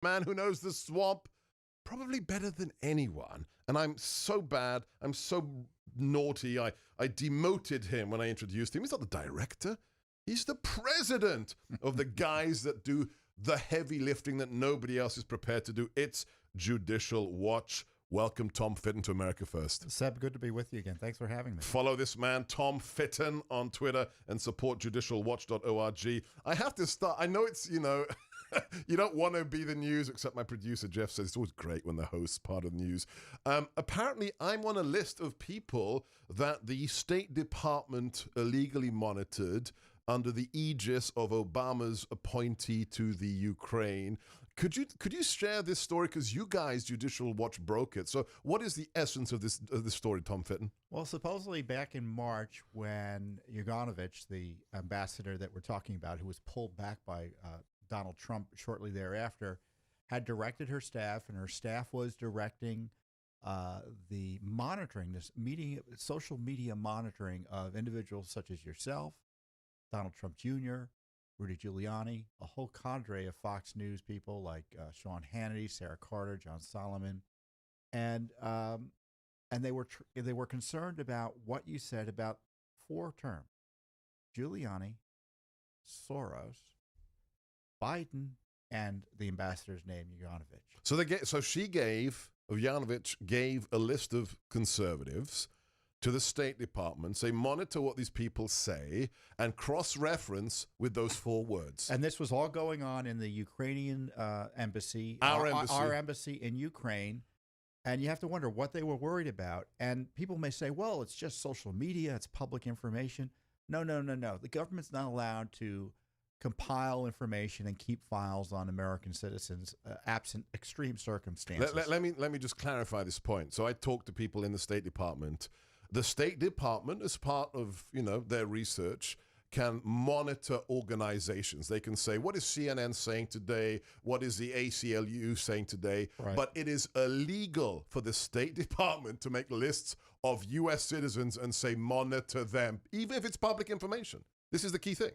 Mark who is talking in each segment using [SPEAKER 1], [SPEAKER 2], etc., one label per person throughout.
[SPEAKER 1] man who knows the swamp probably better than anyone. And I'm so bad. I'm so naughty. I demoted him when I introduced him. He's not the director. He's the president of the guys that do the heavy lifting that nobody else is prepared to do. It's Judicial Watch. Welcome, Tom Fitton, to America First.
[SPEAKER 2] Seb, good to be with you again. Thanks for having me.
[SPEAKER 1] Follow this man, Tom Fitton, on Twitter and support judicialwatch.org. I have to start. I know it's, you don't want to be the news, except my producer, Jeff, says it's always great when the host's part of the news. Apparently, I'm on a list of people that the State Department illegally monitored under the aegis of Obama's appointee to the Ukraine. Could you share this story? Because you guys, Judicial Watch, broke it. So what is the essence of this story, Tom Fitton?
[SPEAKER 2] Well, supposedly back in March when Yovanovitch, the ambassador that we're talking about, who was pulled back by Donald Trump shortly thereafter, had directed her staff, and her staff was directing the monitoring, this social media monitoring of individuals such as yourself, Donald Trump Jr., Rudy Giuliani, a whole cadre of Fox News people like Sean Hannity, Sarah Carter, John Solomon, and they were concerned about what you said about 4 terms: Giuliani, Soros, Biden, and the ambassador's name, Yovanovitch.
[SPEAKER 1] So Yovanovitch gave a list of conservatives to the State Department, say monitor what these people say, and cross-reference with those 4 words.
[SPEAKER 2] And this was all going on in the Ukrainian embassy,
[SPEAKER 1] our
[SPEAKER 2] embassy in Ukraine. And you have to wonder what they were worried about. And people may say, well, it's just social media, it's public information. No. The government's not allowed to compile information and keep files on American citizens absent extreme circumstances.
[SPEAKER 1] Let me just clarify this point. So I talked to people in the State Department. The State Department, as part of their research, can monitor organizations. They can say, what is CNN saying today? What is the ACLU saying today?
[SPEAKER 2] Right.
[SPEAKER 1] But it is illegal for the State Department to make lists of U.S. citizens and say monitor them, even if it's public information. This is the key thing.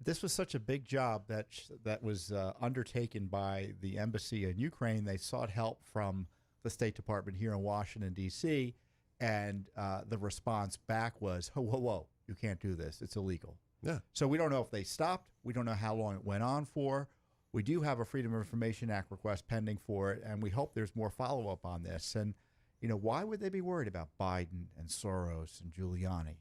[SPEAKER 2] This was such a big job that was undertaken by the embassy in Ukraine. They sought help from the State Department here in Washington, D.C., and the response back was, whoa, you can't do this. It's illegal.
[SPEAKER 1] Yeah.
[SPEAKER 2] So we don't know if they stopped. We don't know how long it went on for. We do have a Freedom of Information Act request pending for it, and we hope there's more follow-up on this. And, why would they be worried about Biden and Soros and Giuliani?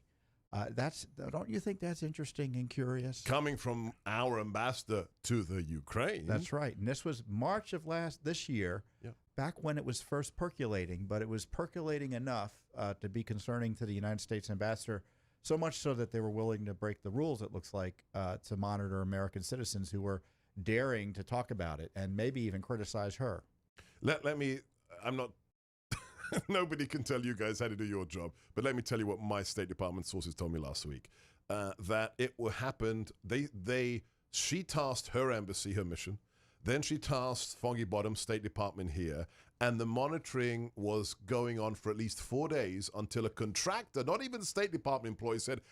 [SPEAKER 2] Don't you think that's interesting and curious?
[SPEAKER 1] Coming from our ambassador to the Ukraine.
[SPEAKER 2] That's right. And this was March of this year.
[SPEAKER 1] Yeah.
[SPEAKER 2] Back when it was first percolating, but it was percolating enough to be concerning to the United States ambassador, so much so that they were willing to break the rules, it looks like, to monitor American citizens who were daring to talk about it and maybe even criticize her.
[SPEAKER 1] I'm not, nobody can tell you guys how to do your job, but let me tell you what my State Department sources told me last week, that it happened, she tasked her embassy, her mission. Then she tasked Foggy Bottom State Department here, and the monitoring was going on for at least 4 days until a contractor, not even State Department employees, said,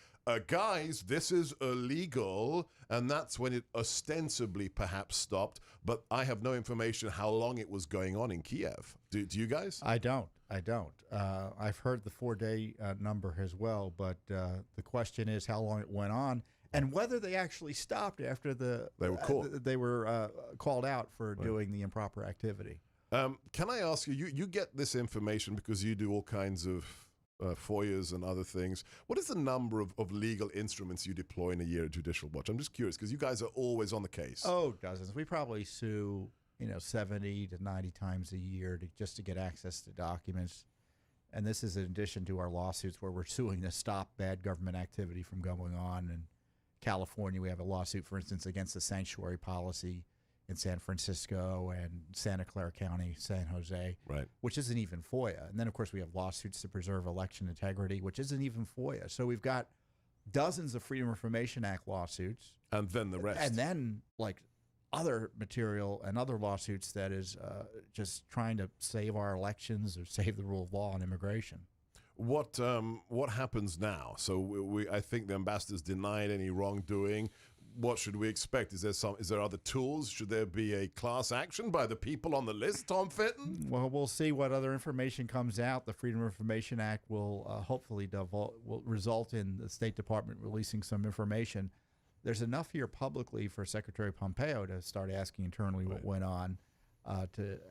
[SPEAKER 1] guys, this is illegal, and that's when it ostensibly perhaps stopped, but I have no information how long it was going on in Kiev. Do you guys?
[SPEAKER 2] I don't. I've heard the 4-day number as well, but the question is how long it went on. And whether they actually stopped after
[SPEAKER 1] they were caught.
[SPEAKER 2] They were called out for doing the improper activity.
[SPEAKER 1] Can I ask you, you get this information because you do all kinds of FOIAs and other things. What is the number of legal instruments you deploy in a year at Judicial Watch? I'm just curious because you guys are always on the case.
[SPEAKER 2] Oh, dozens. We probably sue 70 to 90 times a year just to get access to documents. And this is in addition to our lawsuits where we're suing to stop bad government activity from going on. In California, we have a lawsuit, for instance, against the sanctuary policy in San Francisco and Santa Clara County, San Jose,
[SPEAKER 1] right,
[SPEAKER 2] which isn't even FOIA. And then, of course, we have lawsuits to preserve election integrity, which isn't even FOIA. So we've got dozens of Freedom of Information Act lawsuits.
[SPEAKER 1] And then the rest.
[SPEAKER 2] And then, other material and other lawsuits that is just trying to save our elections or save the rule of law on immigration.
[SPEAKER 1] What happens now? So I think the ambassador's denied any wrongdoing. what should we expect? Is there other tools? Should there be a class action by the people on the list, Tom Fitton?
[SPEAKER 2] Well, we'll see what other information comes out. The Freedom of Information Act will hopefully will result in the State Department releasing some information. There's enough here publicly for Secretary Pompeo to start asking internally what went on. The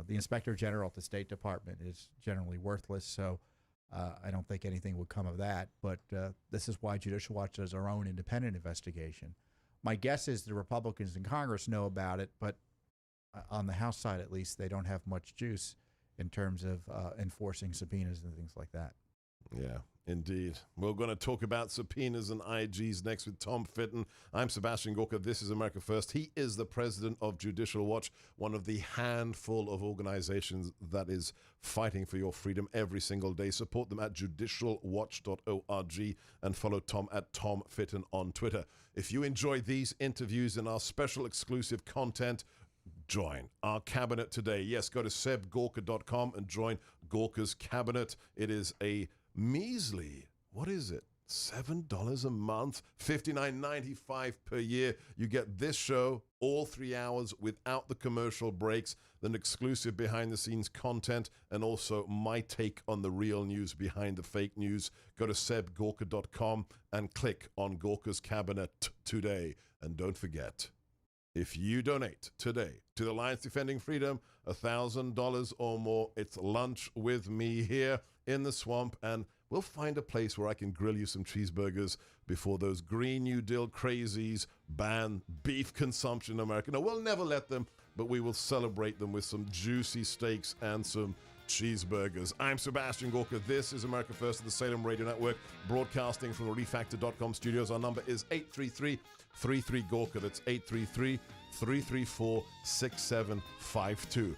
[SPEAKER 2] Inspector General at the State Department is generally worthless, so I don't think anything would come of that. But this is why Judicial Watch does our own independent investigation. My guess is the Republicans in Congress know about it, but on the House side at least, they don't have much juice in terms of enforcing subpoenas and things like that.
[SPEAKER 1] Yeah, indeed. We're going to talk about subpoenas and IGs next with Tom Fitton. I'm Sebastian Gorka. This is America First. He is the president of Judicial Watch, one of the handful of organizations that is fighting for your freedom every single day. Support them at judicialwatch.org and follow Tom at Tom Fitton on Twitter. If you enjoy these interviews and our special exclusive content, join our cabinet today. Yes, go to sebgorka.com and join Gorka's cabinet. It is a measly, what is it? $7 a month, $59.95 per year. You get this show all 3 hours without the commercial breaks, then exclusive behind-the-scenes content, and also my take on the real news behind the fake news. Go to sebgorka.com and click on Gorka's Cabinet today. And don't forget, if you donate today to the Alliance Defending Freedom, $1,000 or more, it's lunch with me here in the swamp, and we'll find a place where I can grill you some cheeseburgers before those Green New Deal crazies ban beef consumption in America. No, we'll never let them, but we will celebrate them with some juicy steaks and some cheeseburgers. I'm Sebastian Gorka. This is America First of the Salem Radio Network, broadcasting from the Refactor.com studios. Our number is 833-33-GORKA. That's 833-334-6752.